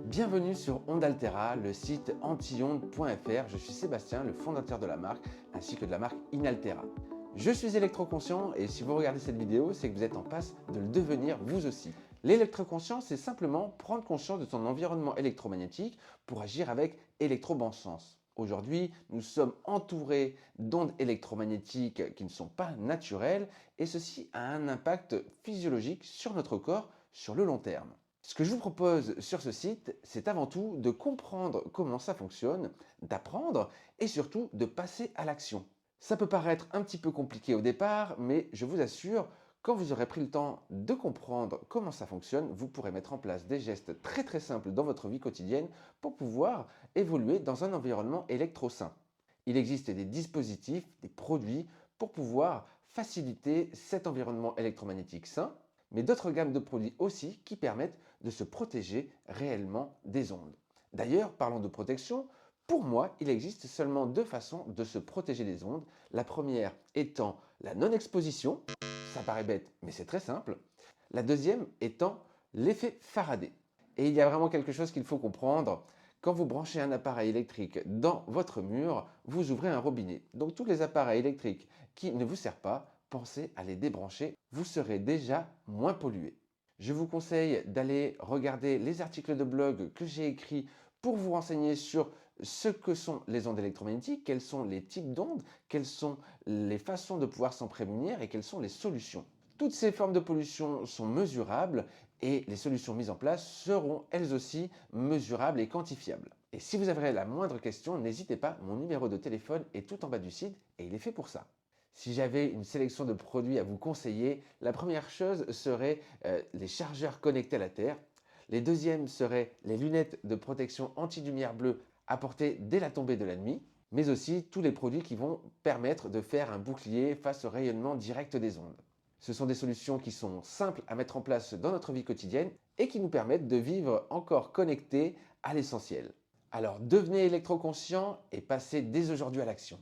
Bienvenue sur Onde Altera, le site antionde.fr. Je suis Sébastien, le fondateur de la marque, ainsi que de la marque Inaltera. Je suis électroconscient et si vous regardez cette vidéo, c'est que vous êtes en passe de le devenir vous aussi. L'électroconscient, c'est simplement prendre conscience de son environnement électromagnétique pour agir avec électro-bon sens. Aujourd'hui, nous sommes entourés d'ondes électromagnétiques qui ne sont pas naturelles et ceci a un impact physiologique sur notre corps sur le long terme. Ce que je vous propose sur ce site, c'est avant tout de comprendre comment ça fonctionne, d'apprendre et surtout de passer à l'action. Ça peut paraître un petit peu compliqué au départ, mais je vous assure, quand vous aurez pris le temps de comprendre comment ça fonctionne, vous pourrez mettre en place des gestes très simples dans votre vie quotidienne pour pouvoir évoluer dans un environnement électro-sain. Il existe des dispositifs, des produits pour pouvoir faciliter cet environnement électromagnétique sain, mais d'autres gammes de produits aussi qui permettent de se protéger réellement des ondes. D'ailleurs, parlons de protection, pour moi, il existe seulement deux façons de se protéger des ondes. La première étant la non-exposition, ça paraît bête, mais c'est très simple. La deuxième étant l'effet Faraday. Et il y a vraiment quelque chose qu'il faut comprendre. Quand vous branchez un appareil électrique dans votre mur, vous ouvrez un robinet. Donc tous les appareils électriques qui ne vous servent pas, pensez à les débrancher. Vous serez déjà moins pollué. Je vous conseille d'aller regarder les articles de blog que j'ai écrits pour vous renseigner sur ce que sont les ondes électromagnétiques, quels sont les types d'ondes, quelles sont les façons de pouvoir s'en prémunir et quelles sont les solutions. Toutes ces formes de pollution sont mesurables et les solutions mises en place seront elles aussi mesurables et quantifiables. Et si vous avez la moindre question, n'hésitez pas, mon numéro de téléphone est tout en bas du site et il est fait pour ça. Si j'avais une sélection de produits à vous conseiller, la première chose serait les chargeurs connectés à la Terre. Les deuxièmes seraient les lunettes de protection anti-lumière bleue apportées dès la tombée de la nuit, mais aussi tous les produits qui vont permettre de faire un bouclier face au rayonnement direct des ondes. Ce sont des solutions qui sont simples à mettre en place dans notre vie quotidienne et qui nous permettent de vivre encore connectés à l'essentiel. Alors devenez électroconscient et passez dès aujourd'hui à l'action.